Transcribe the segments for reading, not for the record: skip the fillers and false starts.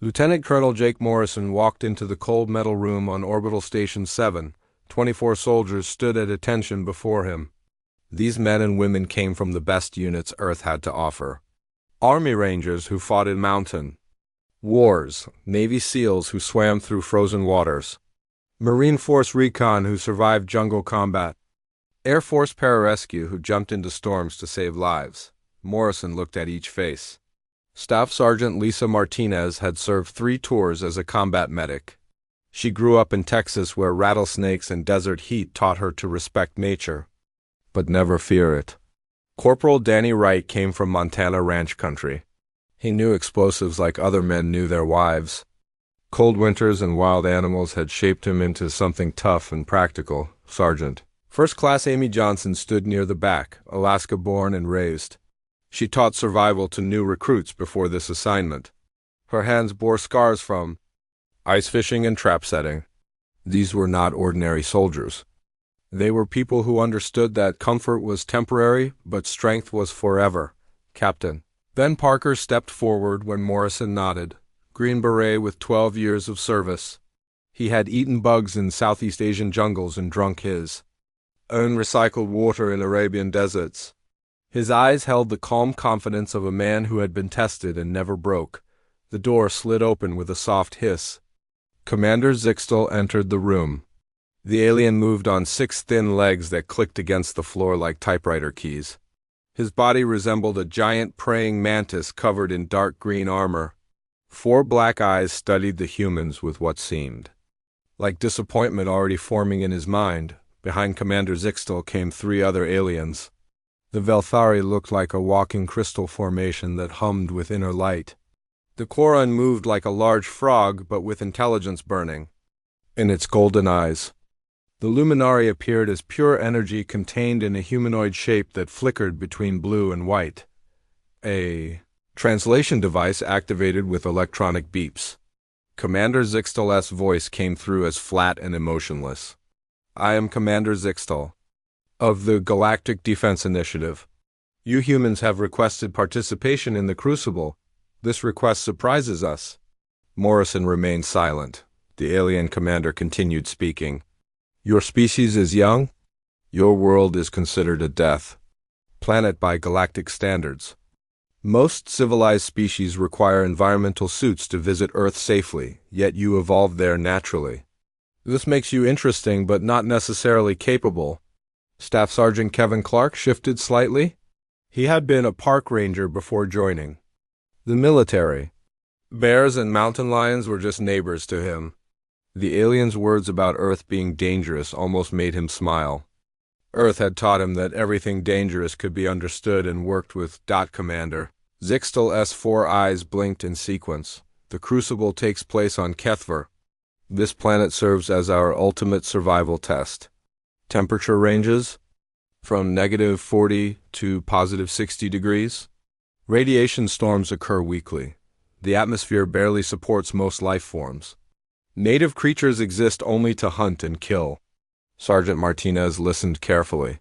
Lieutenant Colonel Jake Morrison walked into the cold metal room on Orbital Station 7. 24 soldiers stood at attention before him. These men and women came from the best units Earth had to offer. Army Rangers who fought in mountain wars, Navy SEALs who swam through frozen waters, Marine Force Recon who survived jungle combat, Air Force Pararescue who jumped into storms to save lives. Morrison looked at each face. Staff Sergeant Lisa Martinez had served 3 tours as a combat medic. She grew up in Texas where rattlesnakes and desert heat taught her to respect nature, but never fear it. Corporal Danny Wright came from Montana ranch country. He knew explosives like other men knew their wives. Cold winters and wild animals had shaped him into something tough and practical. Sergeant First Class Amy Johnson stood near the back, Alaska-born and raised. She taught survival to new recruits before this assignment. Her hands bore scars from ice fishing and trap setting. These were not ordinary soldiers. They were people who understood that comfort was temporary, but strength was forever. Captain Ben Parker stepped forward when Morrison nodded. Green Beret with 12 years of service. He had eaten bugs in Southeast Asian jungles and drunk his own recycled water in Arabian deserts. His eyes held the calm confidence of a man who had been tested and never broke. The door slid open with a soft hiss. Commander Zixtel entered the room. The alien moved on 6 thin legs that clicked against the floor like typewriter keys. His body resembled a giant praying mantis covered in dark green armor. 4 black eyes studied the humans with what seemed like disappointment already forming in his mind. Behind Commander Zixtel came 3 other aliens. The Velthari looked like a walking crystal formation that hummed with inner light. The Koran moved like a large frog, but with intelligence burning in its golden eyes. The Luminari appeared as pure energy contained in a humanoid shape that flickered between blue and white. A translation device activated with electronic beeps. Commander Zixtel's voice came through as flat and emotionless. I am Commander Zixtel of the Galactic Defense Initiative. You humans have requested participation in the Crucible. This request surprises us. Morrison remained silent. The alien commander continued speaking. Your species is young. Your world is considered a death planet by galactic standards. Most civilized species require environmental suits to visit Earth safely, yet you evolved there naturally. This makes you interesting but not necessarily capable. Staff Sergeant Kevin Clark shifted slightly. He had been a park ranger before joining the military. Bears and mountain lions were just neighbors to him. The alien's words about Earth being dangerous almost made him smile. Earth had taught him that everything dangerous could be understood and worked with. Commander Zixtel's 4 eyes blinked in sequence. The Crucible takes place on Kethver. This planet serves as our ultimate survival test. Temperature ranges from -40 to +60 degrees. Radiation storms occur weekly. The atmosphere barely supports most life forms. Native creatures exist only to hunt and kill. Sergeant Martinez listened carefully.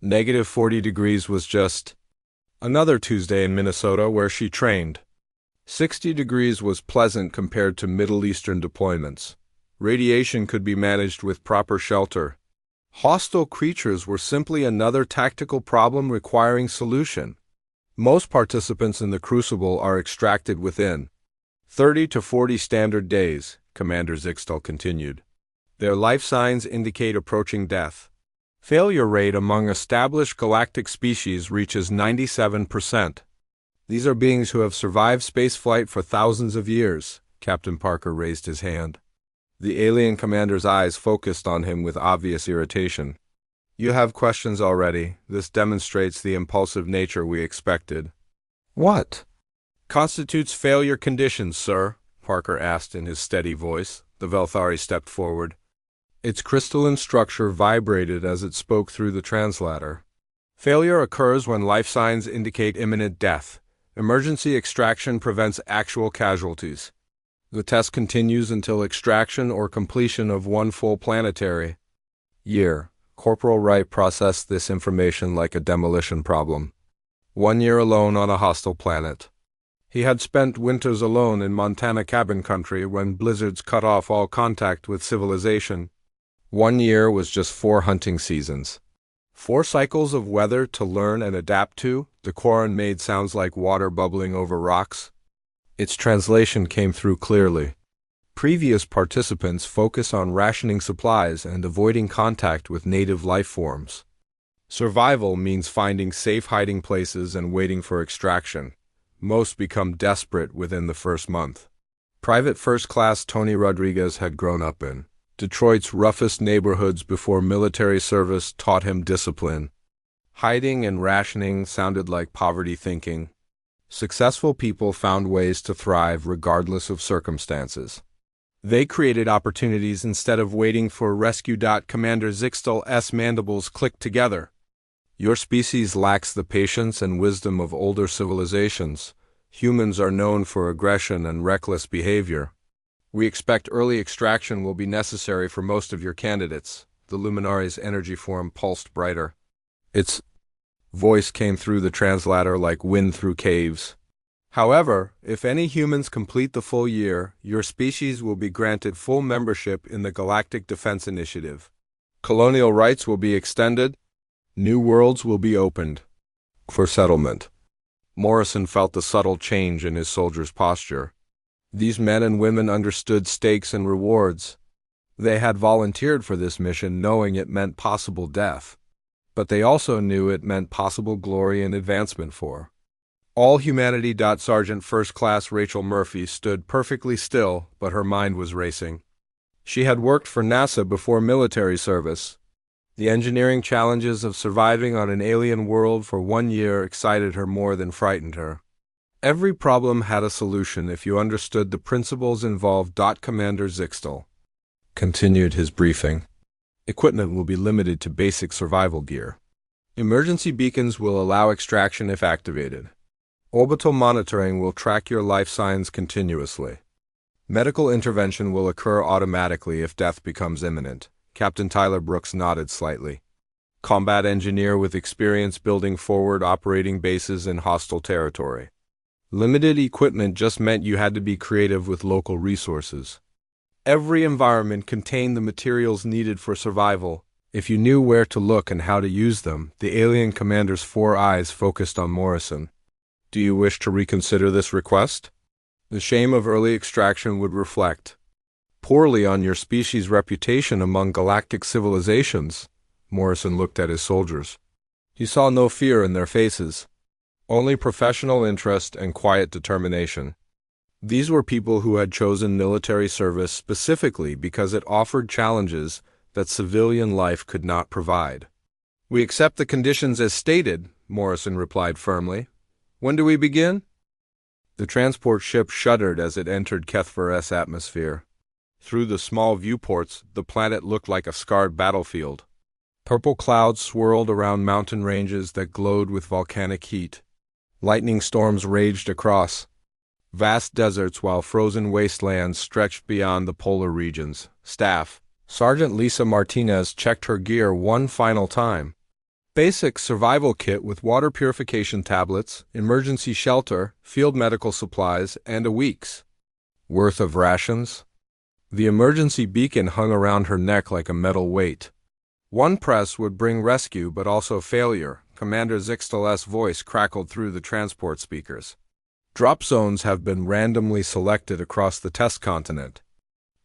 -40 degrees was just another Tuesday in Minnesota where she trained. 60 degrees was pleasant compared to Middle Eastern deployments. Radiation could be managed with proper shelter. Hostile creatures were simply another tactical problem requiring solution. Most participants in the Crucible are extracted within 30 to 40 standard days, Commander Zixtel continued. Their life signs indicate approaching death. Failure rate among established galactic species reaches 97%. These are beings who have survived spaceflight for thousands of years. Captain Parker raised his hand. The alien commander's eyes focused on him with obvious irritation. You have questions already. This demonstrates the impulsive nature we expected. What constitutes failure conditions, sir? Parker asked in his steady voice. The Velthari stepped forward. Its crystalline structure vibrated as it spoke through the translator. Failure occurs when life signs indicate imminent death. Emergency extraction prevents actual casualties. The test continues until extraction or completion of 1 full planetary year. Corporal Wright processed this information like a demolition problem. 1 year alone on a hostile planet. He had spent winters alone in Montana cabin country when blizzards cut off all contact with civilization. 1 year was just 4 hunting seasons. 4 cycles of weather to learn and adapt to. The Koran made sounds like water bubbling over rocks. Its translation came through clearly. Previous participants focus on rationing supplies and avoiding contact with native life forms. Survival means finding safe hiding places and waiting for extraction. Most become desperate within the first month. Private First Class Tony Rodriguez had grown up in Detroit's roughest neighborhoods before military service taught him discipline. Hiding and rationing sounded like poverty thinking. Successful people found ways to thrive regardless of circumstances. They created opportunities instead of waiting for rescue. Commander Zixtal's mandibles clicked together. Your species lacks the patience and wisdom of older civilizations. Humans are known for aggression and reckless behavior. We expect early extraction will be necessary for most of your candidates. The Luminari's energy form pulsed brighter. Its voice came through the translator like wind through caves. However, if any humans complete the full year, your species will be granted full membership in the Galactic Defense Initiative. Colonial rights will be extended. New worlds will be opened for settlement. Morrison felt the subtle change in his soldiers' posture. These men and women understood stakes and rewards. They had volunteered for this mission knowing it meant possible death. But they also knew it meant possible glory and advancement for all humanity. Sergeant First Class Rachel Murphy stood perfectly still, but her mind was racing. She had worked for NASA before military service. The engineering challenges of surviving on an alien world for 1 year excited her more than frightened her. Every problem had a solution if you understood the principles involved. Commander Zixtal continued his briefing. Equipment will be limited to basic survival gear. Emergency beacons will allow extraction if activated. Orbital monitoring will track your life signs continuously. Medical intervention will occur automatically if death becomes imminent. Captain Tyler Brooks nodded slightly. Combat engineer with experience building forward operating bases in hostile territory. Limited equipment just meant you had to be creative with local resources. Every environment contained the materials needed for survival. If you knew where to look and how to use them, the alien commander's 4 eyes focused on Morrison. Do you wish to reconsider this request? The shame of early extraction would reflect poorly on your species' reputation among galactic civilizations. Morrison looked at his soldiers. He saw no fear in their faces, only professional interest and quiet determination. These were people who had chosen military service specifically because it offered challenges that civilian life could not provide. We accept the conditions as stated, Morrison replied firmly. When do we begin? The transport ship shuddered as it entered Kethver's atmosphere. Through the small viewports, the planet looked like a scarred battlefield. Purple clouds swirled around mountain ranges that glowed with volcanic heat. Lightning storms raged across vast deserts while frozen wastelands stretched beyond the polar regions. Staff, Sergeant Lisa Martinez checked her gear one final time. Basic survival kit with water purification tablets, emergency shelter, field medical supplies, and a week's worth of rations. The emergency beacon hung around her neck like a metal weight. One press would bring rescue but also failure. Commander Zixtal's voice crackled through the transport speakers. Drop zones have been randomly selected across the test continent.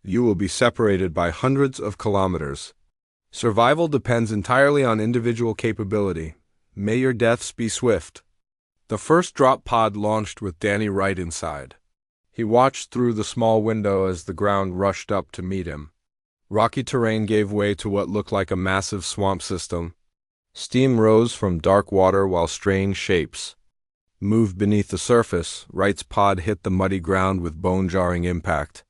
You will be separated by hundreds of kilometers. Survival depends entirely on individual capability. May your deaths be swift. The first drop pod launched with Danny Wright inside. He watched through the small window as the ground rushed up to meet him. Rocky terrain gave way to what looked like a massive swamp system. Steam rose from dark water while strange shapes moved beneath the surface. Wright's pod hit the muddy ground with bone-jarring impact.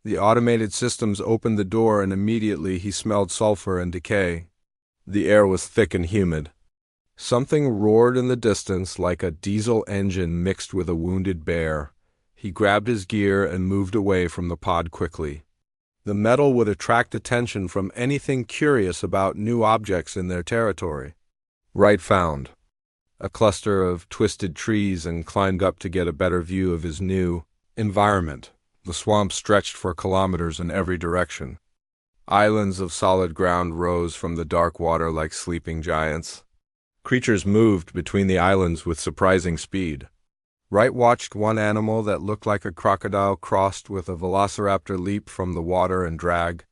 The automated systems opened the door and immediately he smelled sulfur and decay. The air was thick and humid. Something roared in the distance like a diesel engine mixed with a wounded bear. He grabbed his gear and moved away from the pod quickly. The metal would attract attention from anything curious about new objects in their territory. Wright found a cluster of twisted trees and climbed up to get a better view of his new environment. The swamp stretched for kilometers in every direction. Islands of solid ground rose from the dark water like sleeping giants. Creatures moved between the islands with surprising speed. Wright watched one animal that looked like a crocodile crossed with a velociraptor leap from the water and drag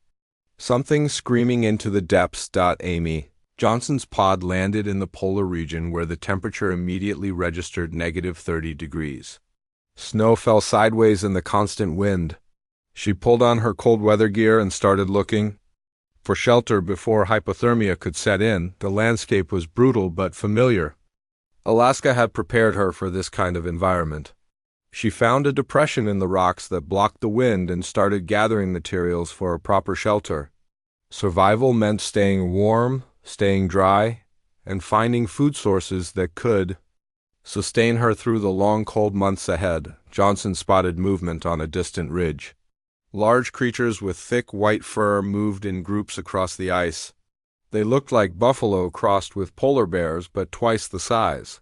something screaming into the depths. Amy Johnson's pod landed in the polar region where the temperature immediately registered -30 degrees. Snow fell sideways in the constant wind. She pulled on her cold weather gear and started looking for shelter before hypothermia could set in. The landscape was brutal but familiar. Alaska had prepared her for this kind of environment. She found a depression in the rocks that blocked the wind and started gathering materials for a proper shelter. Survival meant staying warm, staying dry, and finding food sources that could sustain her through the long, cold months ahead. Johnson spotted movement on a distant ridge. Large creatures with thick white fur moved in groups across the ice. They looked like buffalo crossed with polar bears, but twice the size.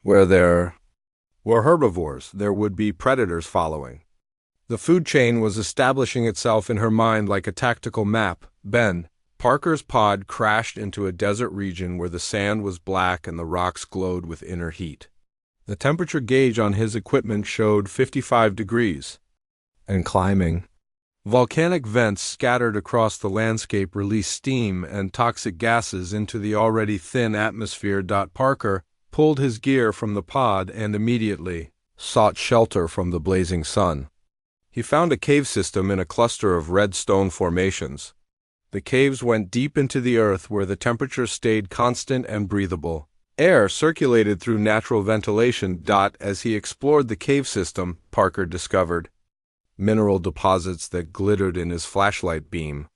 Where there were herbivores, there would be predators following. The food chain was establishing itself in her mind like a tactical map. Ben Parker's pod crashed into a desert region where the sand was black and the rocks glowed with inner heat. The temperature gauge on his equipment showed 55 degrees. And climbing. Volcanic vents scattered across the landscape released steam and toxic gases into the already thin atmosphere. Parker pulled his gear from the pod and immediately sought shelter from the blazing sun. He found a cave system in a cluster of red stone formations. The caves went deep into the earth where the temperature stayed constant and breathable. Air circulated through natural ventilation. As he explored the cave system, Parker discovered mineral deposits that glittered in his flashlight beam.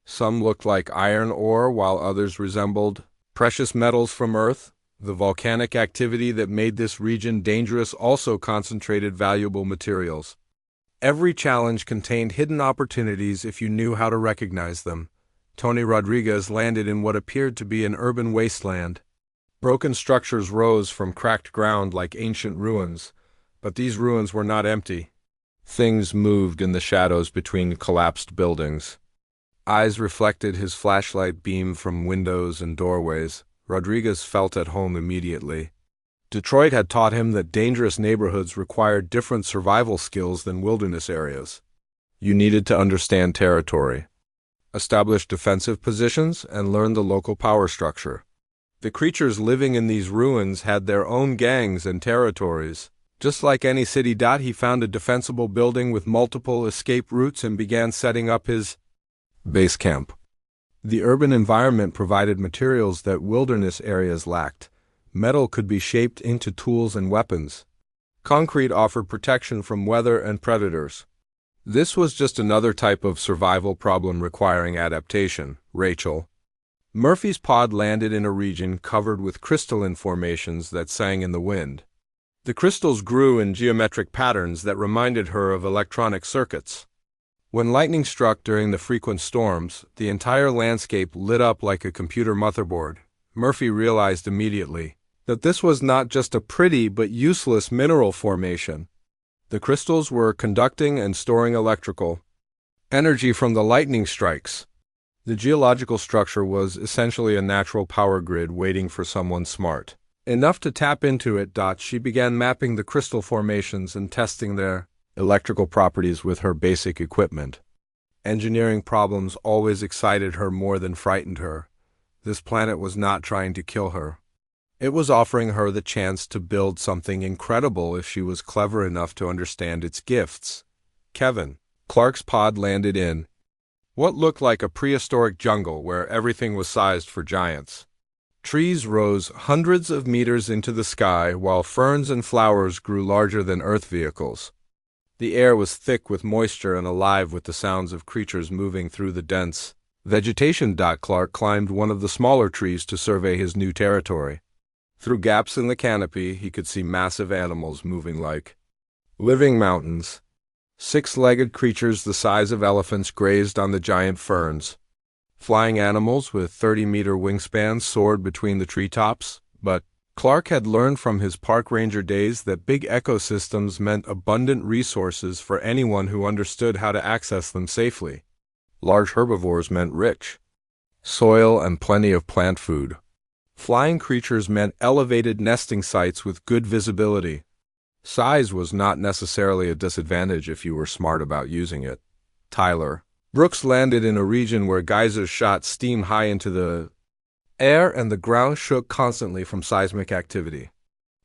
Some looked like iron ore while others resembled precious metals from Earth. The volcanic activity that made this region dangerous also concentrated valuable materials. Every challenge contained hidden opportunities if you knew how to recognize them. Tony Rodriguez landed in what appeared to be an urban wasteland. Broken structures rose from cracked ground like ancient ruins, but these ruins were not empty. Things moved in the shadows between collapsed buildings. Eyes reflected his flashlight beam from windows and doorways. Rodriguez felt at home immediately. Detroit had taught him that dangerous neighborhoods required different survival skills than wilderness areas. You needed to understand territory, establish defensive positions, and learn the local power structure. The creatures living in these ruins had their own gangs and territories. Just like any city. He found a defensible building with multiple escape routes and began setting up his base camp. The urban environment provided materials that wilderness areas lacked. Metal could be shaped into tools and weapons. Concrete offered protection from weather and predators. This was just another type of survival problem requiring adaptation. Rachel Murphy's pod landed in a region covered with crystalline formations that sang in the wind. The crystals grew in geometric patterns that reminded her of electronic circuits. When lightning struck during the frequent storms, the entire landscape lit up like a computer motherboard. Murphy realized immediately that this was not just a pretty but useless mineral formation. The crystals were conducting and storing electrical energy from the lightning strikes. The geological structure was essentially a natural power grid waiting for someone smart enough to tap into it. She began mapping the crystal formations and testing their electrical properties with her basic equipment. Engineering problems always excited her more than frightened her. This planet was not trying to kill her. It was offering her the chance to build something incredible if she was clever enough to understand its gifts. Kevin Clark's pod landed in what looked like a prehistoric jungle where everything was sized for giants. Trees rose hundreds of meters into the sky, while ferns and flowers grew larger than Earth vehicles. The air was thick with moisture and alive with the sounds of creatures moving through the dense vegetation. Clark climbed one of the smaller trees to survey his new territory. Through gaps in the canopy, he could see massive animals moving like living mountains. Six-legged creatures the size of elephants grazed on the giant ferns. Flying animals with 30-meter wingspans soared between the treetops, but Clark had learned from his park ranger days that big ecosystems meant abundant resources for anyone who understood how to access them safely. Large herbivores meant rich soil and plenty of plant food. Flying creatures meant elevated nesting sites with good visibility. Size was not necessarily a disadvantage if you were smart about using it. Tyler Brooks landed in a region where geysers shot steam high into the air and the ground shook constantly from seismic activity.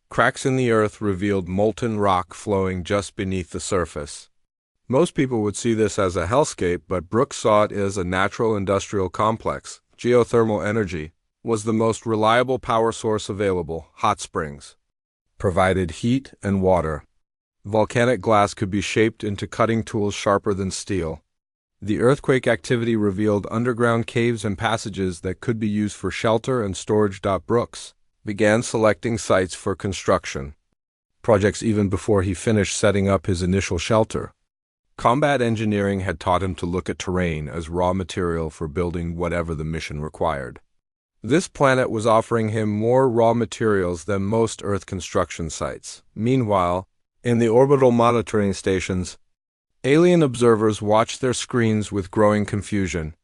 Cracks in the earth revealed molten rock flowing just beneath the surface. Most people would see this as a hellscape, but Brooks saw it as a natural industrial complex. Geothermal energy was the most reliable power source available. Hot springs provided heat and water. Volcanic glass could be shaped into cutting tools sharper than steel. The earthquake activity revealed underground caves and passages that could be used for shelter and storage. Brooks began selecting sites for construction projects even before he finished setting up his initial shelter. Combat engineering had taught him to look at terrain as raw material for building whatever the mission required. This planet was offering him more raw materials than most Earth construction sites. Meanwhile, in the orbital monitoring stations, alien observers watched their screens with growing confusion.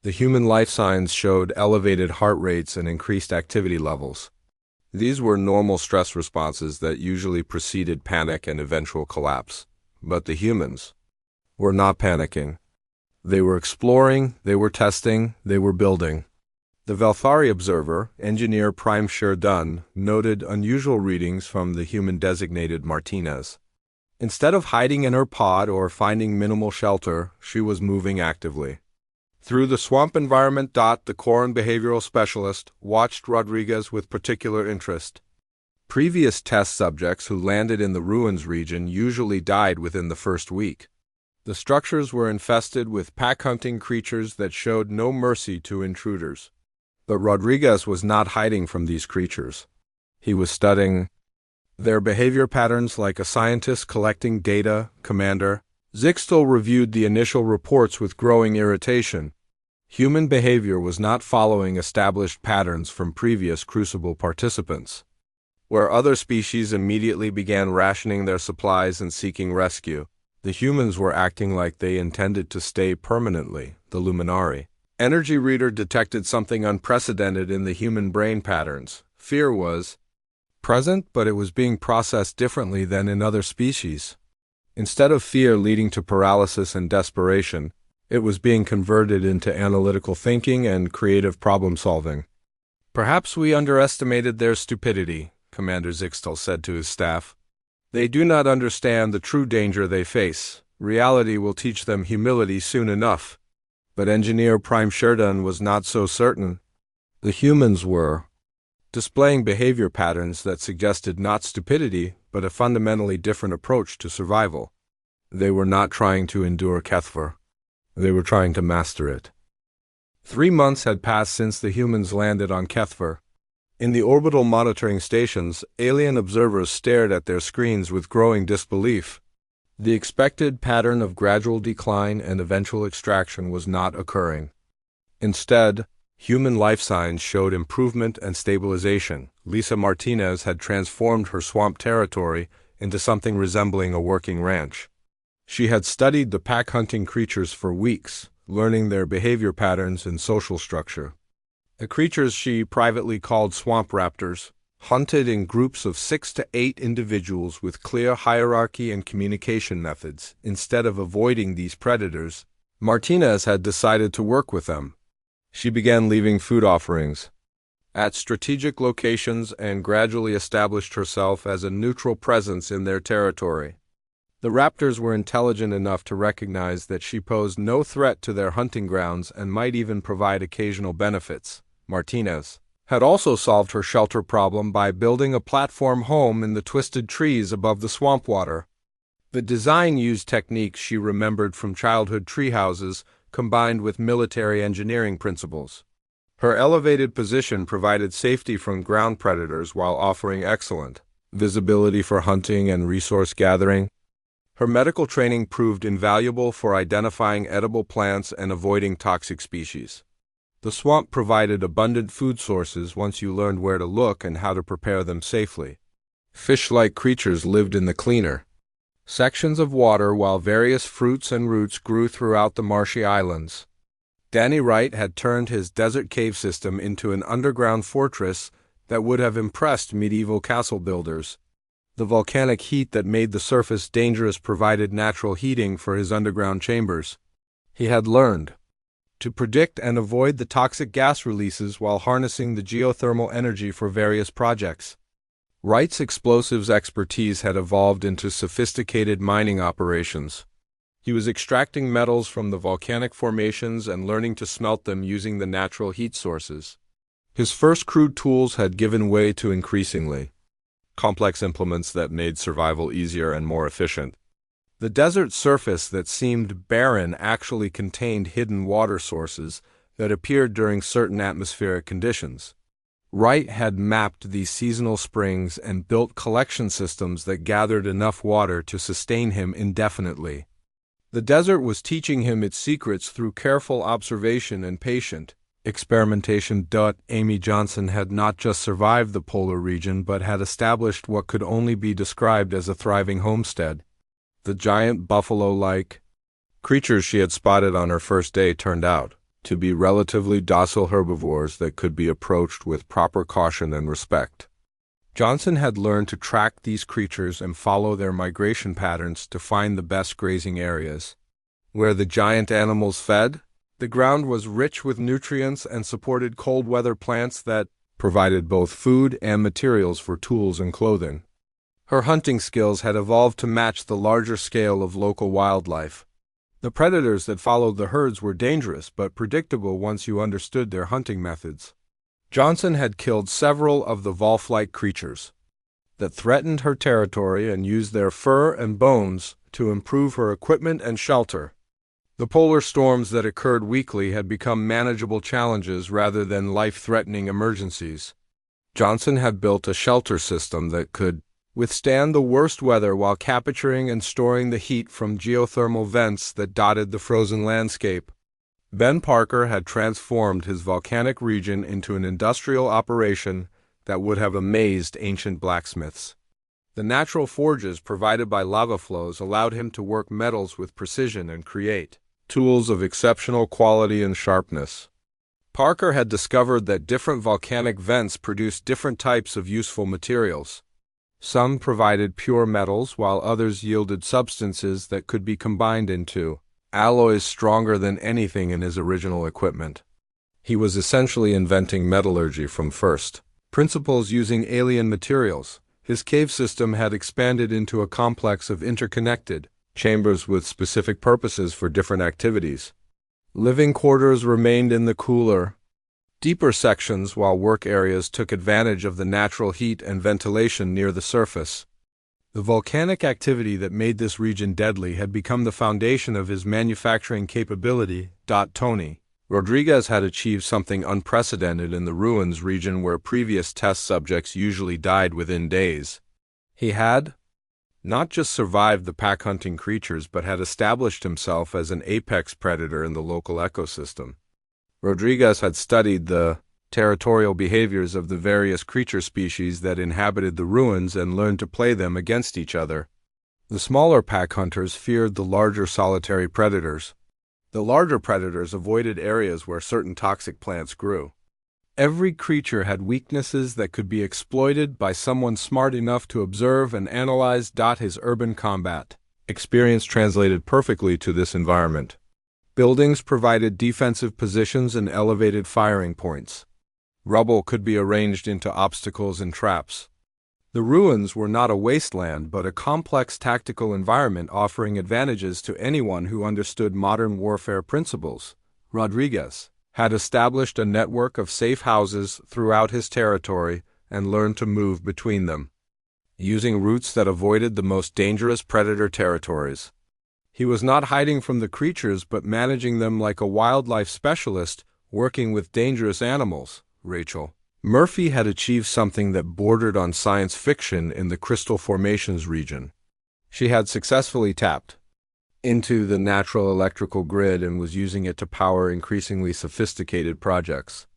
The human life signs showed elevated heart rates and increased activity levels. These were normal stress responses that usually preceded panic and eventual collapse. But the humans were not panicking. They were exploring, they were testing, they were building. The Velthari observer, Engineer Prime Sheridan, noted unusual readings from the human-designated Martinez. Instead of hiding in her pod or finding minimal shelter, she was moving actively through the swamp environment. The Corin behavioral specialist watched Rodriguez with particular interest. Previous test subjects who landed in the ruins region usually died within the first week. The structures were infested with pack-hunting creatures that showed no mercy to intruders. But Rodriguez was not hiding from these creatures. He was studying their behavior patterns like a scientist collecting data. Commander Zixtel reviewed the initial reports with growing irritation. Human behavior was not following established patterns from previous Crucible participants, where other species immediately began rationing their supplies and seeking rescue. The humans were acting like they intended to stay permanently. The Luminari energy reader detected something unprecedented in the human brain patterns. Fear was present, but it was being processed differently than in other species. Instead of fear leading to paralysis and desperation, it was being converted into analytical thinking and creative problem-solving. Perhaps we underestimated their stupidity, Commander Zixtel said to his staff. They do not understand the true danger they face. Reality will teach them humility soon enough. But Engineer Prime Sheridan was not so certain. The humans were displaying behavior patterns that suggested not stupidity, but a fundamentally different approach to survival. They were not trying to endure Kethver. They were trying to master it. 3 months had passed since the humans landed on Kethver. In the orbital monitoring stations, alien observers stared at their screens with growing disbelief. The expected pattern of gradual decline and eventual extraction was not occurring. Instead, human life signs showed improvement and stabilization. Lisa Martinez had transformed her swamp territory into something resembling a working ranch. She had studied the pack-hunting creatures for weeks, learning their behavior patterns and social structure. The creatures she privately called swamp raptors hunted in groups of 6 to 8 individuals with clear hierarchy and communication methods. Instead of avoiding these predators, Martinez had decided to work with them. She began leaving food offerings at strategic locations and gradually established herself as a neutral presence in their territory. The raptors were intelligent enough to recognize that she posed no threat to their hunting grounds and might even provide occasional benefits. Martinez had also solved her shelter problem by building a platform home in the twisted trees above the swamp water. The design used techniques she remembered from childhood treehouses combined with military engineering principles. Her elevated position provided safety from ground predators while offering excellent visibility for hunting and resource gathering. Her medical training proved invaluable for identifying edible plants and avoiding toxic species. The swamp provided abundant food sources once you learned where to look and how to prepare them safely. Fish-like creatures lived in the cleaner sections of water, while various fruits and roots grew throughout the marshy islands. Danny Wright had turned his desert cave system into an underground fortress that would have impressed medieval castle builders. The volcanic heat that made the surface dangerous provided natural heating for his underground chambers. He had learned to predict and avoid the toxic gas releases while harnessing the geothermal energy for various projects. Wright's explosives expertise had evolved into sophisticated mining operations. He was extracting metals from the volcanic formations and learning to smelt them using the natural heat sources. His first crude tools had given way to increasingly complex implements that made survival easier and more efficient. The desert surface that seemed barren actually contained hidden water sources that appeared during certain atmospheric conditions. Wright had mapped these seasonal springs and built collection systems that gathered enough water to sustain him indefinitely. The desert was teaching him its secrets through careful observation and patient experimentation. Amy Johnson had not just survived the polar region but had established what could only be described as a thriving homestead. The giant buffalo-like creatures she had spotted on her first day turned out to be relatively docile herbivores that could be approached with proper caution and respect. Johnson had learned to track these creatures and follow their migration patterns to find the best grazing areas. Where the giant animals fed, the ground was rich with nutrients and supported cold weather plants that provided both food and materials for tools and clothing. Her hunting skills had evolved to match the larger scale of local wildlife. The predators that followed the herds were dangerous but predictable once you understood their hunting methods. Johnson had killed several of the wolf-like creatures that threatened her territory and used their fur and bones to improve her equipment and shelter. The polar storms that occurred weekly had become manageable challenges rather than life-threatening emergencies. Johnson had built a shelter system that could withstand the worst weather while capturing and storing the heat from geothermal vents that dotted the frozen landscape. Ben Parker had transformed his volcanic region into an industrial operation that would have amazed ancient blacksmiths. The natural forges provided by lava flows allowed him to work metals with precision and create tools of exceptional quality and sharpness. Parker had discovered that different volcanic vents produced different types of useful materials. Some provided pure metals, while others yielded substances that could be combined into alloys stronger than anything in his original equipment. He was essentially inventing metallurgy from first principles using alien materials. His cave system had expanded into a complex of interconnected chambers with specific purposes for different activities. Living quarters remained in the cooler, deeper sections, while work areas took advantage of the natural heat and ventilation near the surface. The volcanic activity that made this region deadly had become the foundation of his manufacturing capability. Tony Rodriguez had achieved something unprecedented in the ruins region where previous test subjects usually died within days. He had not just survived the pack-hunting creatures but had established himself as an apex predator in the local ecosystem. Rodriguez had studied the territorial behaviors of the various creature species that inhabited the ruins and learned to play them against each other. The smaller pack hunters feared the larger solitary predators. The larger predators avoided areas where certain toxic plants grew. Every creature had weaknesses that could be exploited by someone smart enough to observe and analyze. His urban combat experience translated perfectly to this environment. Buildings provided defensive positions and elevated firing points. Rubble could be arranged into obstacles and traps. The ruins were not a wasteland but a complex tactical environment offering advantages to anyone who understood modern warfare principles. Rodriguez had established a network of safe houses throughout his territory and learned to move between them, using routes that avoided the most dangerous predator territories. He was not hiding from the creatures but managing them like a wildlife specialist working with dangerous animals. Rachel Murphy had achieved something that bordered on science fiction in the Crystal Formations region. She had successfully tapped into the natural electrical grid and was using it to power increasingly sophisticated projects.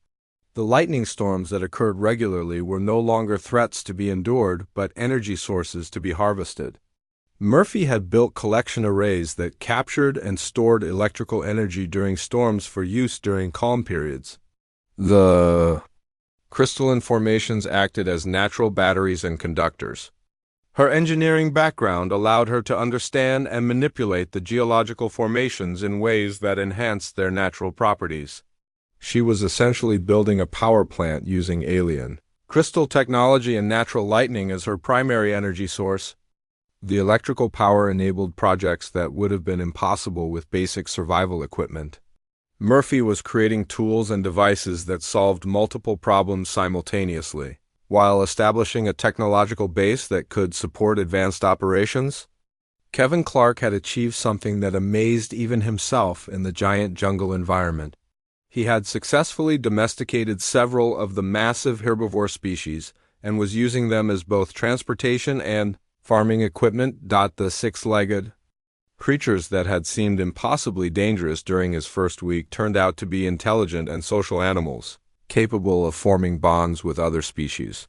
The lightning storms that occurred regularly were no longer threats to be endured, but energy sources to be harvested. Murphy had built collection arrays that captured and stored electrical energy during storms for use during calm periods. The crystalline formations acted as natural batteries and conductors. Her engineering background allowed her to understand and manipulate the geological formations in ways that enhanced their natural properties. She was essentially building a power plant using alien crystal technology and natural lightning as her primary energy source. The electrical power enabled projects that would have been impossible with basic survival equipment. Murphy was creating tools and devices that solved multiple problems simultaneously, while establishing a technological base that could support advanced operations. Kevin Clark had achieved something that amazed even himself in the giant jungle environment. He had successfully domesticated several of the massive herbivore species and was using them as both transportation and farming equipment. The six-legged creatures that had seemed impossibly dangerous during his first week turned out to be intelligent and social animals, capable of forming bonds with other species.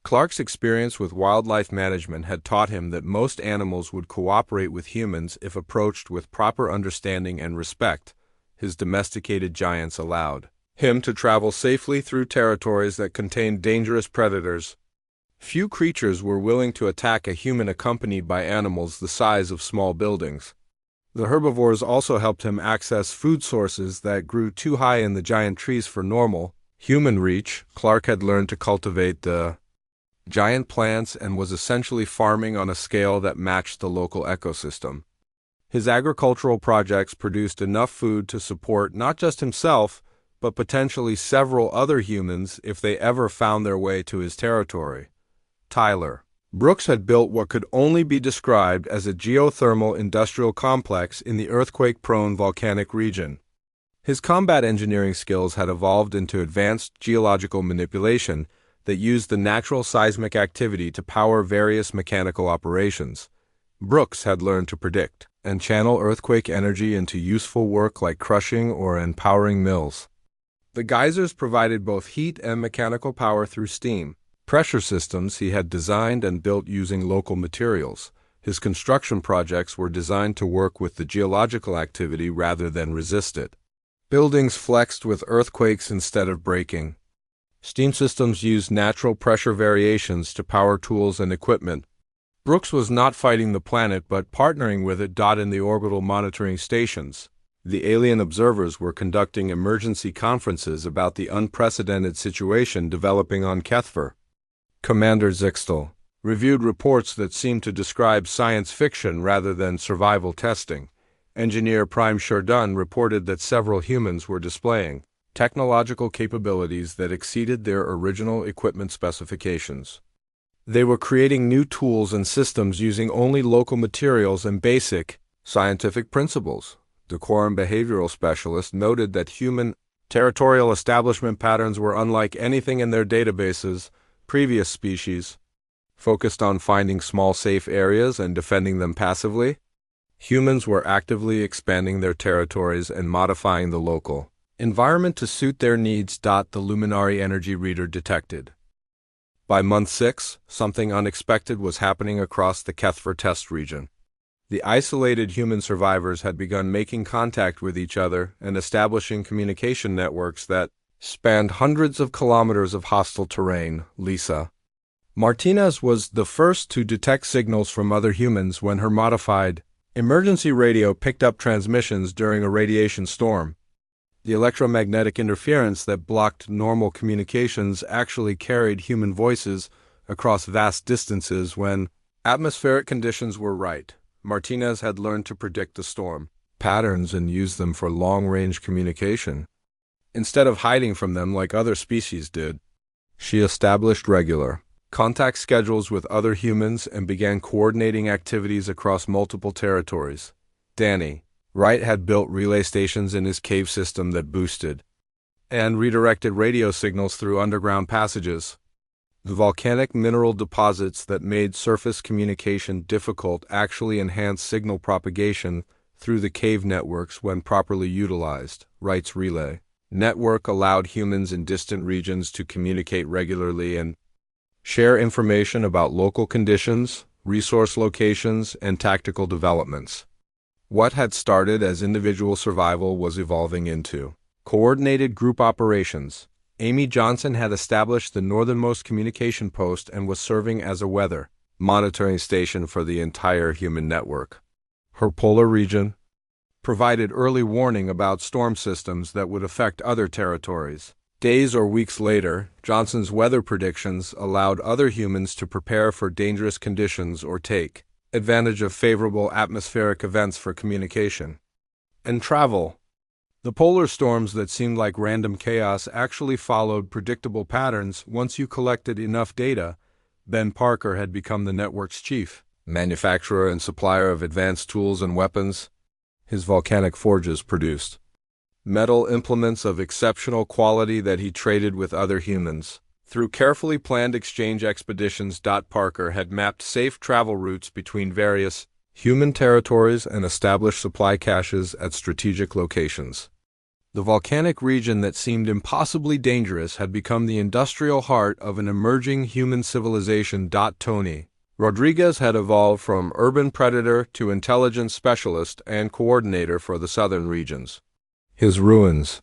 Clark's experience with wildlife management had taught him that most animals would cooperate with humans if approached with proper understanding and respect. His domesticated giants allowed him to travel safely through territories that contained dangerous predators. Few creatures were willing to attack a human accompanied by animals the size of small buildings. The herbivores also helped him access food sources that grew too high in the giant trees for normal human reach. Clark had learned to cultivate the giant plants and was essentially farming on a scale that matched the local ecosystem. His agricultural projects produced enough food to support not just himself, but potentially several other humans if they ever found their way to his territory. Tyler Brooks had built what could only be described as a geothermal industrial complex in the earthquake-prone volcanic region. His combat engineering skills had evolved into advanced geological manipulation that used the natural seismic activity to power various mechanical operations. Brooks had learned to predict and channel earthquake energy into useful work like crushing or empowering mills. The geysers provided both heat and mechanical power through steam. Pressure systems he had designed and built using local materials. His construction projects were designed to work with the geological activity rather than resist it. Buildings flexed with earthquakes instead of breaking. Steam systems used natural pressure variations to power tools and equipment. Brooks was not fighting the planet but partnering with it. In the orbital monitoring stations, the alien observers were conducting emergency conferences about the unprecedented situation developing on Kethver. Commander Zixtel reviewed reports that seemed to describe science fiction rather than survival testing. Engineer Prime Sherdun reported that several humans were displaying technological capabilities that exceeded their original equipment specifications. They were creating new tools and systems using only local materials and basic scientific principles. The quorum behavioral specialist noted that human territorial establishment patterns were unlike anything in their databases. Previous species focused on finding small safe areas and defending them passively. Humans were actively expanding their territories and modifying the local environment to suit their needs. The Luminary Energy Reader detected. By month 6, something unexpected was happening across the Kethver test region. The isolated human survivors had begun making contact with each other and establishing communication networks that spanned hundreds of kilometers of hostile terrain. Lisa Martinez was the first to detect signals from other humans when her modified emergency radio picked up transmissions during a radiation storm. The electromagnetic interference that blocked normal communications actually carried human voices across vast distances when atmospheric conditions were right. Martinez had learned to predict the storm patterns and use them for long-range communication. Instead of hiding from them like other species did, she established regular contact schedules with other humans and began coordinating activities across multiple territories. Danny Wright had built relay stations in his cave system that boosted and redirected radio signals through underground passages. The volcanic mineral deposits that made surface communication difficult actually enhanced signal propagation through the cave networks when properly utilized, writes Relay. Network allowed humans in distant regions to communicate regularly and share information about local conditions, resource locations, and tactical developments. What had started as individual survival was evolving into coordinated group operations. Amy Johnson had established the northernmost communication post and was serving as a weather monitoring station for the entire human network. Her polar region provided early warning about storm systems that would affect other territories. Days or weeks later, Johnson's weather predictions allowed other humans to prepare for dangerous conditions or take advantage of favorable atmospheric events for communication and travel. The polar storms that seemed like random chaos actually followed predictable patterns. Once you collected enough data, Ben Parker had become the network's chief manufacturer and supplier of advanced tools and weapons. His volcanic forges produced metal implements of exceptional quality that he traded with other humans. Through carefully planned exchange expeditions, Parker had mapped safe travel routes between various human territories and established supply caches at strategic locations. The volcanic region that seemed impossibly dangerous had become the industrial heart of an emerging human civilization. Tony Rodriguez had evolved from urban predator to intelligence specialist and coordinator for the southern regions. His ruins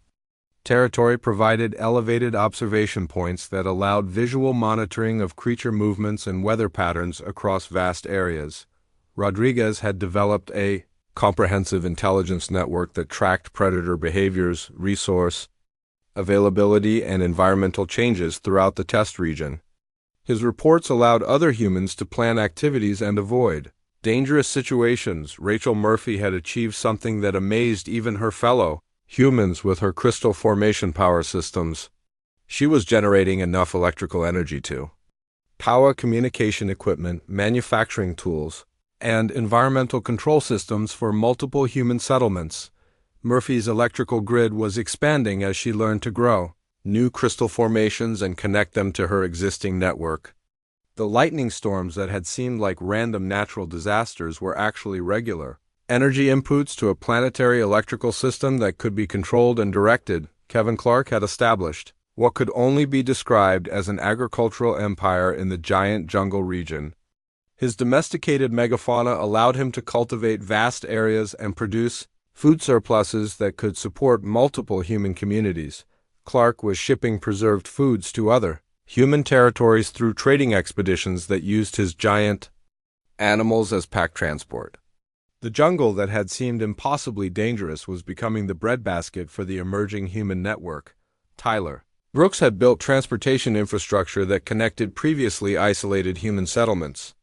territory provided elevated observation points that allowed visual monitoring of creature movements and weather patterns across vast areas. Rodriguez had developed a comprehensive intelligence network that tracked predator behaviors, resource availability, and environmental changes throughout the test region. His reports allowed other humans to plan activities and avoid dangerous situations. Rachel Murphy had achieved something that amazed even her fellow humans with her crystal formation power systems. She was generating enough electrical energy to power communication equipment, manufacturing tools, and environmental control systems for multiple human settlements. Murphy's electrical grid was expanding as she learned to grow new crystal formations and connect them to her existing network. The lightning storms that had seemed like random natural disasters were actually regular energy inputs to a planetary electrical system that could be controlled and directed. Kevin Clark had established what could only be described as an agricultural empire in the giant jungle region. His domesticated megafauna allowed him to cultivate vast areas and produce food surpluses that could support multiple human communities. Clark was shipping preserved foods to other human territories through trading expeditions that used his giant animals as pack transport. The jungle that had seemed impossibly dangerous was becoming the breadbasket for the emerging human network. Tyler Brooks had built transportation infrastructure that connected previously isolated human settlements.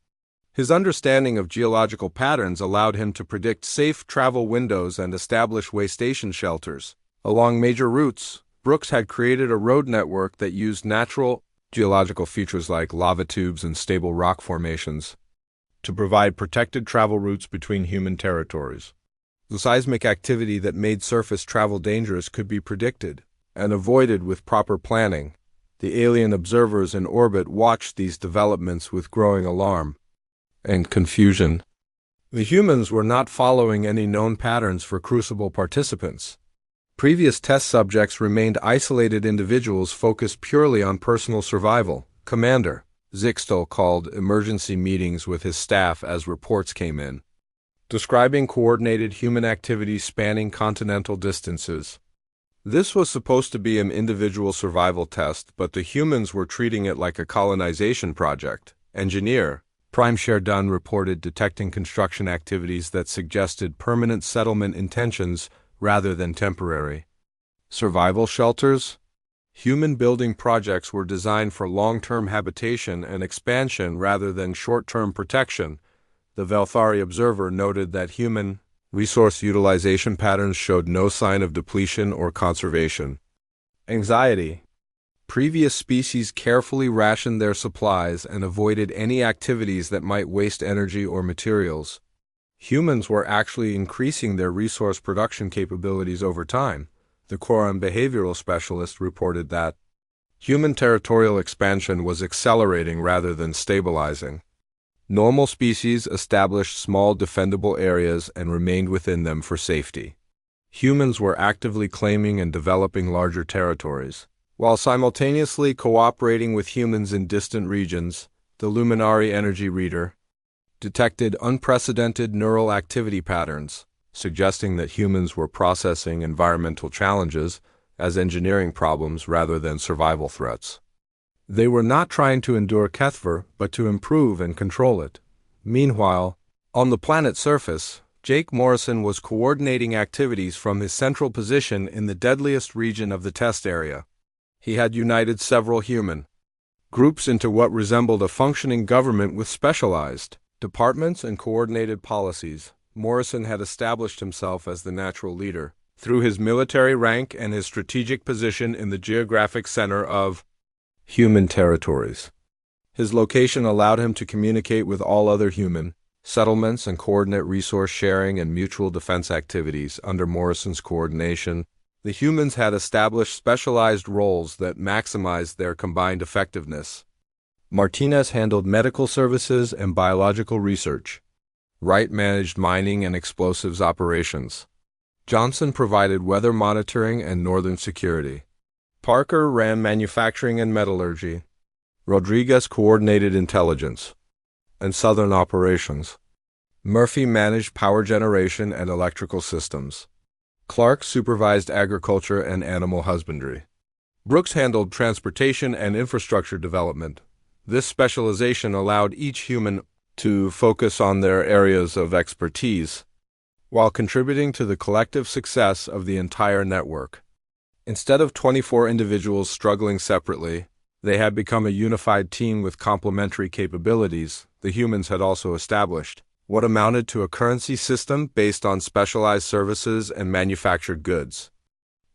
His understanding of geological patterns allowed him to predict safe travel windows and establish way station shelters along major routes. Brooks had created a road network that used natural geological features like lava tubes and stable rock formations to provide protected travel routes between human territories. The seismic activity that made surface travel dangerous could be predicted and avoided with proper planning. The alien observers in orbit watched these developments with growing alarm and confusion. The humans were not following any known patterns for Crucible participants. Previous test subjects remained isolated individuals focused purely on personal survival. Commander Zixtel called emergency meetings with his staff as reports came in, describing coordinated human activities spanning continental distances. This was supposed to be an individual survival test, but the humans were treating it like a colonization project. Engineer Prime Sherdun reported detecting construction activities that suggested permanent settlement intentions rather than temporary survival shelters. Human building projects were designed for long-term habitation and expansion rather than short-term protection. The Velthari Observer noted that human resource utilization patterns showed no sign of depletion or conservation. Anxiety. Previous species carefully rationed their supplies and avoided any activities that might waste energy or materials. Humans were actually increasing their resource production capabilities over time. The Quorum behavioral specialist reported that human territorial expansion was accelerating rather than stabilizing. Normal species established small defendable areas and remained within them for safety. Humans were actively claiming and developing larger territories. While simultaneously cooperating with humans in distant regions, the Luminary Energy Reader detected unprecedented neural activity patterns, suggesting that humans were processing environmental challenges as engineering problems rather than survival threats. They were not trying to endure Kethver, but to improve and control it. Meanwhile, on the planet's surface, Jake Morrison was coordinating activities from his central position in the deadliest region of the test area. He had united several human groups into what resembled a functioning government with specialized departments and coordinated policies. Morrison had established himself as the natural leader through his military rank and his strategic position in the geographic center of human territories. His location allowed him to communicate with all other human settlements and coordinate resource sharing and mutual defense activities under Morrison's coordination. The humans had established specialized roles that maximized their combined effectiveness. Martinez handled medical services and biological research. Wright managed mining and explosives operations. Johnson provided weather monitoring and northern security. Parker ran manufacturing and metallurgy. Rodriguez coordinated intelligence and southern operations. Murphy managed power generation and electrical systems. Clark supervised agriculture and animal husbandry. Brooks handled transportation and infrastructure development. This specialization allowed each human to focus on their areas of expertise, while contributing to the collective success of the entire network. Instead of 24 individuals struggling separately, they had become a unified team with complementary capabilities. The humans had also established what amounted to a currency system based on specialized services and manufactured goods.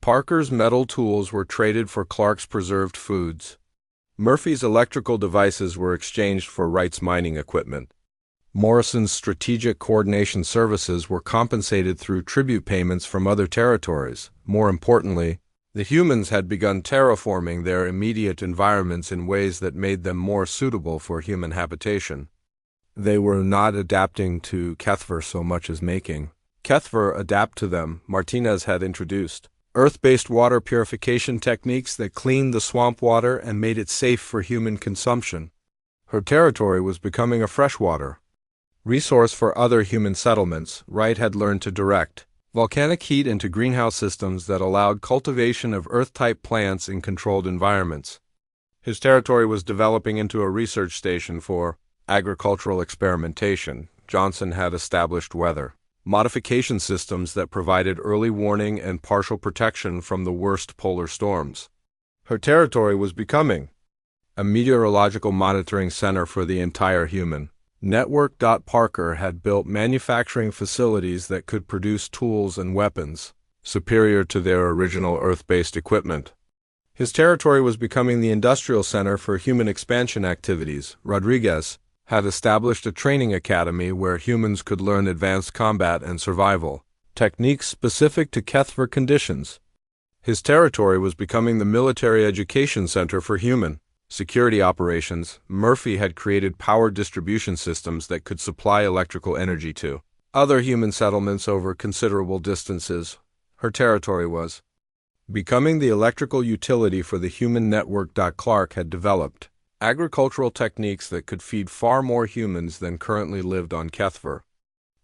Parker's metal tools were traded for Clark's preserved foods. Murphy's electrical devices were exchanged for Wright's mining equipment. Morrison's strategic coordination services were compensated through tribute payments from other territories. More importantly, the humans had begun terraforming their immediate environments in ways that made them more suitable for human habitation. They were not adapting to Kethver so much as making Kethver adapt to them. Martinez had introduced earth-based water purification techniques that cleaned the swamp water and made it safe for human consumption. Her territory was becoming a freshwater resource for other human settlements. Wright had learned to direct volcanic heat into greenhouse systems that allowed cultivation of Earth-type plants in controlled environments. His territory was developing into a research station for agricultural experimentation. Johnson had established weather modification systems that provided early warning and partial protection from the worst polar storms. Her territory was becoming a meteorological monitoring center for the entire human network. Parker had built manufacturing facilities that could produce tools and weapons superior to their original Earth-based equipment. His territory was becoming the industrial center for human expansion activities. Rodriguez had established a training academy where humans could learn advanced combat and survival techniques specific to Kethver conditions. His territory was becoming the military education center for human security operations. Murphy had created power distribution systems that could supply electrical energy to other human settlements over considerable distances. Her territory was becoming the electrical utility for the human network. Clark had developed agricultural techniques that could feed far more humans than currently lived on Kethver.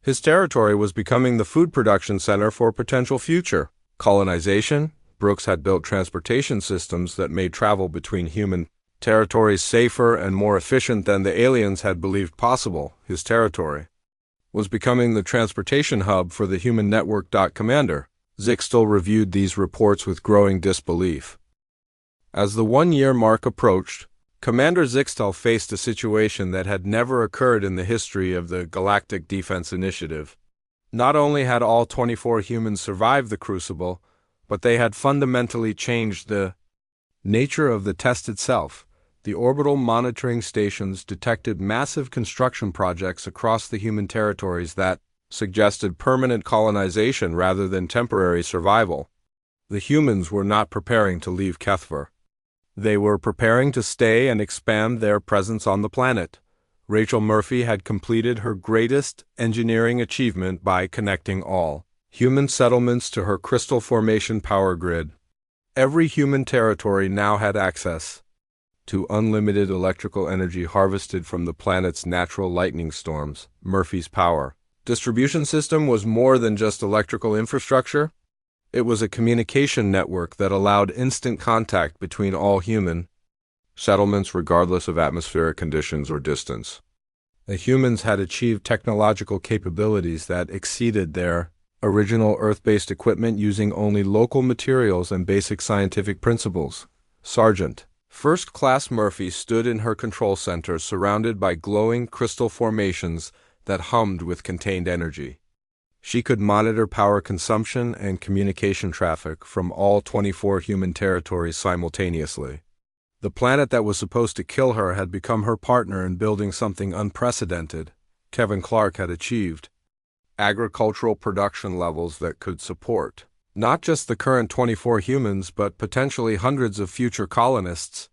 His territory was becoming the food production center for potential future colonization. Brooks had built transportation systems that made travel between human territories safer and more efficient than the aliens had believed possible. His territory was becoming the transportation hub for the human network. Commander Zixtel reviewed these reports with growing disbelief. As the one-year mark approached, Commander Zixtel faced a situation that had never occurred in the history of the Galactic Defense Initiative. Not only had all 24 humans survived the Crucible, but they had fundamentally changed the nature of the test itself. The orbital monitoring stations detected massive construction projects across the human territories that suggested permanent colonization rather than temporary survival. The humans were not preparing to leave Kethver. They were preparing to stay and expand their presence on the planet. Rachel Murphy had completed her greatest engineering achievement by connecting all human settlements to her crystal formation power grid. Every human territory now had access to unlimited electrical energy harvested from the planet's natural lightning storms. Murphy's power distribution system was more than just electrical infrastructure. It was a communication network that allowed instant contact between all human settlements regardless of atmospheric conditions or distance. The humans had achieved technological capabilities that exceeded their original Earth-based equipment using only local materials and basic scientific principles. Sergeant First Class Murphy stood in her control center surrounded by glowing crystal formations that hummed with contained energy. She could monitor power consumption and communication traffic from all 24 human territories simultaneously. The planet that was supposed to kill her had become her partner in building something unprecedented. Kevin Clark had achieved agricultural production levels that could support not just the current 24 humans but potentially hundreds of future colonists.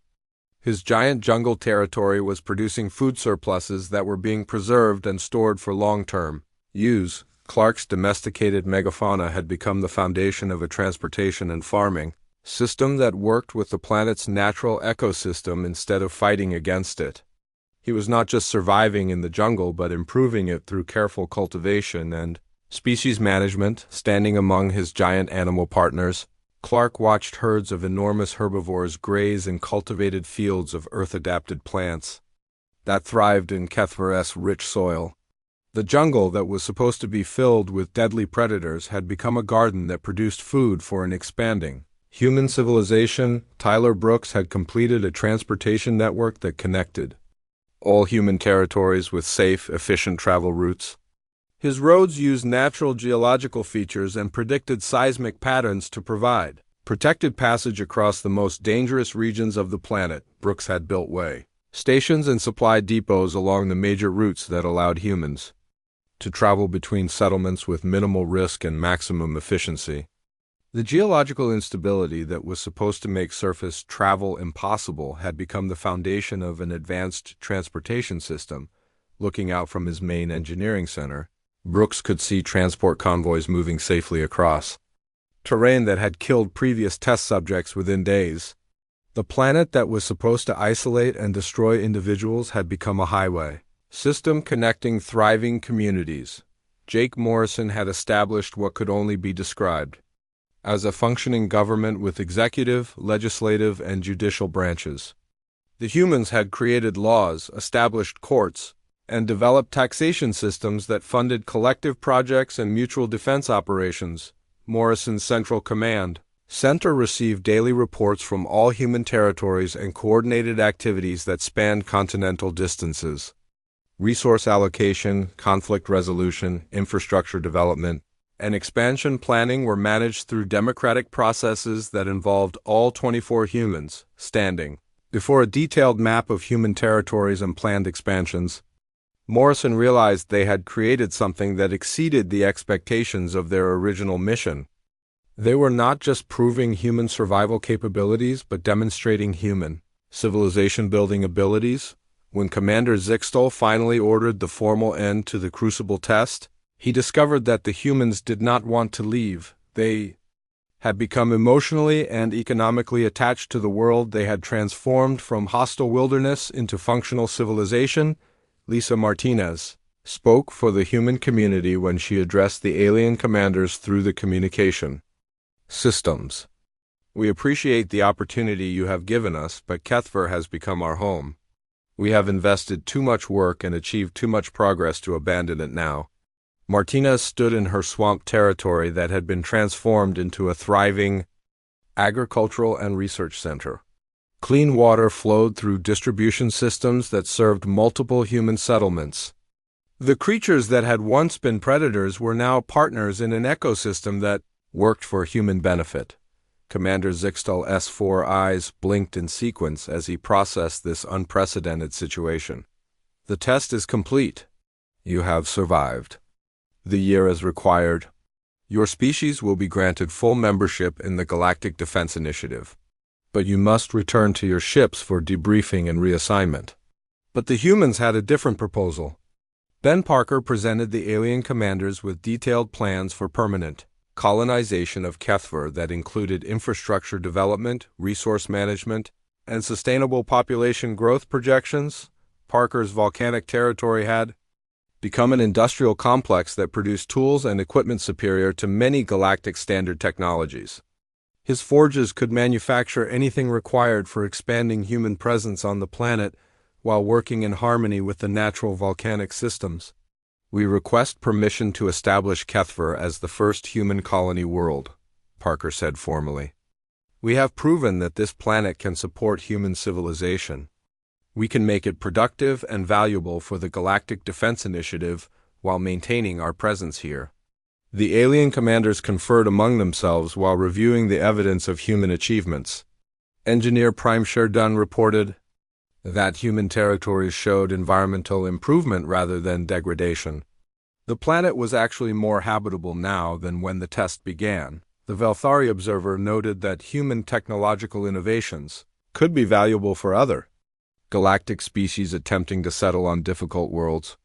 His giant jungle territory was producing food surpluses that were being preserved and stored for long-term use. Clark's domesticated megafauna had become the foundation of a transportation and farming system that worked with the planet's natural ecosystem instead of fighting against it. He was not just surviving in the jungle but improving it through careful cultivation and species management. Standing among his giant animal partners, Clark watched herds of enormous herbivores graze in cultivated fields of Earth-adapted plants that thrived in Kethver's rich soil. The jungle that was supposed to be filled with deadly predators had become a garden that produced food for an expanding human civilization. Tyler Brooks had completed a transportation network that connected all human territories with safe, efficient travel routes. His roads used natural geological features and predicted seismic patterns to provide protected passage across the most dangerous regions of the planet. Brooks had built way stations and supply depots along the major routes that allowed humans to travel between settlements with minimal risk and maximum efficiency. The geological instability that was supposed to make surface travel impossible had become the foundation of an advanced transportation system. Looking out from his main engineering center, Brooks could see transport convoys moving safely across terrain that had killed previous test subjects within days. The planet that was supposed to isolate and destroy individuals had become a highway system connecting thriving communities. Jake Morrison had established what could only be described as a functioning government with executive, legislative, and judicial branches. The humans had created laws, established courts, and developed taxation systems that funded collective projects and mutual defense operations. Morrison's Central Command Center received daily reports from all human territories and coordinated activities that spanned continental distances. Resource allocation, conflict resolution, infrastructure development, and expansion planning were managed through democratic processes that involved all 24 humans. Standing before a detailed map of human territories and planned expansions, Morrison realized they had created something that exceeded the expectations of their original mission. They were not just proving human survival capabilities but demonstrating human civilization-building abilities. When Commander Zixtal finally ordered the formal end to the Crucible test, he discovered that the humans did not want to leave. They had become emotionally and economically attached to the world. They had transformed from hostile wilderness into functional civilization. Lisa Martinez spoke for the human community when she addressed the alien commanders through the communication systems. We appreciate the opportunity you have given us, but Kethver has become our home. We have invested too much work and achieved too much progress to abandon it now. Martinez stood in her swamp territory that had been transformed into a thriving agricultural and research center. Clean water flowed through distribution systems that served multiple human settlements. The creatures that had once been predators were now partners in an ecosystem that worked for human benefit. Commander Zixtal's 4 eyes blinked in sequence as he processed this unprecedented situation. The test is complete. You have survived the year as required. Your species will be granted full membership in the Galactic Defense Initiative. But you must return to your ships for debriefing and reassignment. But the humans had a different proposal. Ben Parker presented the alien commanders with detailed plans for permanent colonization of Kethver that included infrastructure development, resource management, and sustainable population growth projections. Parker's volcanic territory had become an industrial complex that produced tools and equipment superior to many galactic standard technologies. His forges could manufacture anything required for expanding human presence on the planet while working in harmony with the natural volcanic systems. We request permission to establish Kethver as the first human colony world, Parker said formally. We have proven that this planet can support human civilization. We can make it productive and valuable for the Galactic Defense Initiative while maintaining our presence here. The alien commanders conferred among themselves while reviewing the evidence of human achievements. Engineer Prime Sherdun reported that human territories showed environmental improvement rather than degradation. The planet was actually more habitable now than when the test began. The Velthari observer noted that human technological innovations could be valuable for other galactic species attempting to settle on difficult worlds.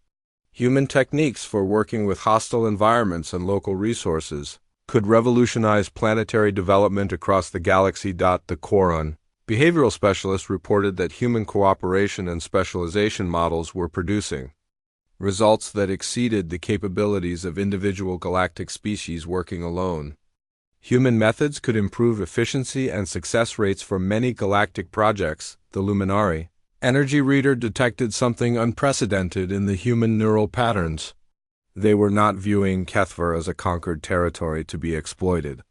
Human techniques for working with hostile environments and local resources could revolutionize planetary development across the galaxy. The Quoron behavioral specialist reported that human cooperation and specialization models were producing results that exceeded the capabilities of individual galactic species working alone. Human methods could improve efficiency and success rates for many galactic projects. The Luminari energy reader detected something unprecedented in the human neural patterns. They were not viewing Kethver as a conquered territory to be exploited,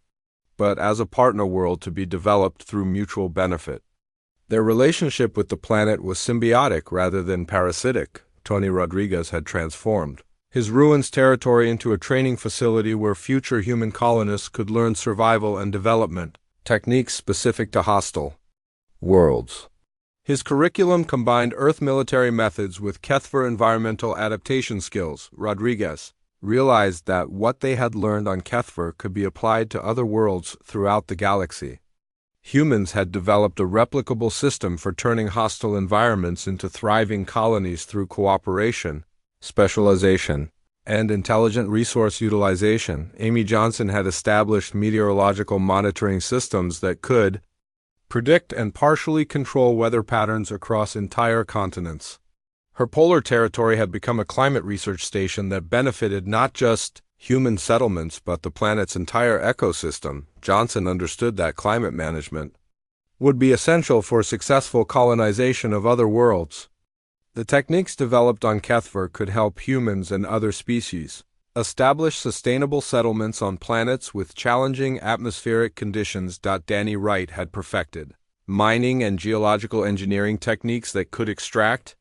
but as a partner world to be developed through mutual benefit. Their relationship with the planet was symbiotic rather than parasitic. Tony Rodriguez had transformed his ruins territory into a training facility where future human colonists could learn survival and development techniques specific to hostile worlds. His curriculum combined Earth military methods with Kethver environmental adaptation skills. Rodriguez realized that what they had learned on Kethver could be applied to other worlds throughout the galaxy. Humans had developed a replicable system for turning hostile environments into thriving colonies through cooperation, specialization, and intelligent resource utilization. Amy Johnson had established meteorological monitoring systems that could predict and partially control weather patterns across entire continents. Her polar territory had become a climate research station that benefited not just human settlements but the planet's entire ecosystem. Johnson understood that climate management would be essential for successful colonization of other worlds. The techniques developed on Kethver could help humans and other species establish sustainable settlements on planets with challenging atmospheric conditions. Danny Wright had perfected mining and geological engineering techniques that could extract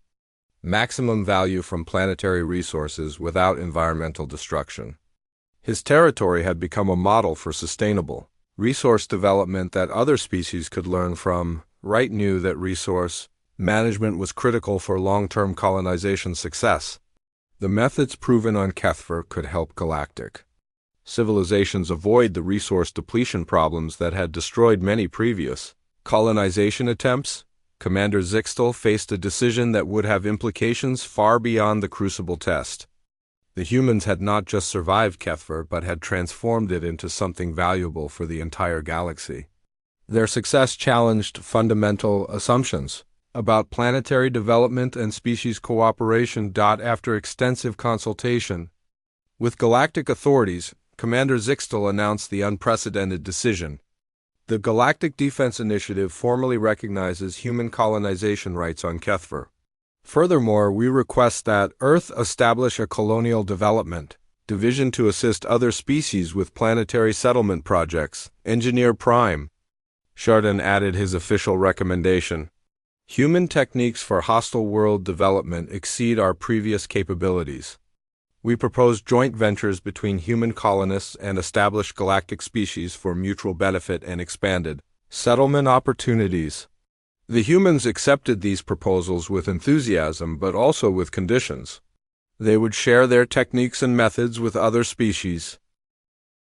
maximum value from planetary resources without environmental destruction. His territory had become a model for sustainable resource development that other species could learn from. Wright knew that resource management was critical for long-term colonization success. The methods proven on Kethver could help galactic civilizations avoid the resource depletion problems that had destroyed many previous colonization attempts. Commander Zixtel faced a decision that would have implications far beyond the Crucible test. The humans had not just survived Kethver but had transformed it into something valuable for the entire galaxy. Their success challenged fundamental assumptions about planetary development and species cooperation. After extensive consultation with galactic authorities, Commander Zixtel announced the unprecedented decision. The Galactic Defense Initiative formally recognizes human colonization rights on Kethver. Furthermore, we request that Earth establish a colonial development division to assist other species with planetary settlement projects. Engineer Prime Chardin added his official recommendation. Human techniques for hostile world development exceed our previous capabilities. We propose joint ventures between human colonists and established galactic species for mutual benefit and expanded settlement opportunities. The humans accepted these proposals with enthusiasm but also with conditions. They would share their techniques and methods with other species.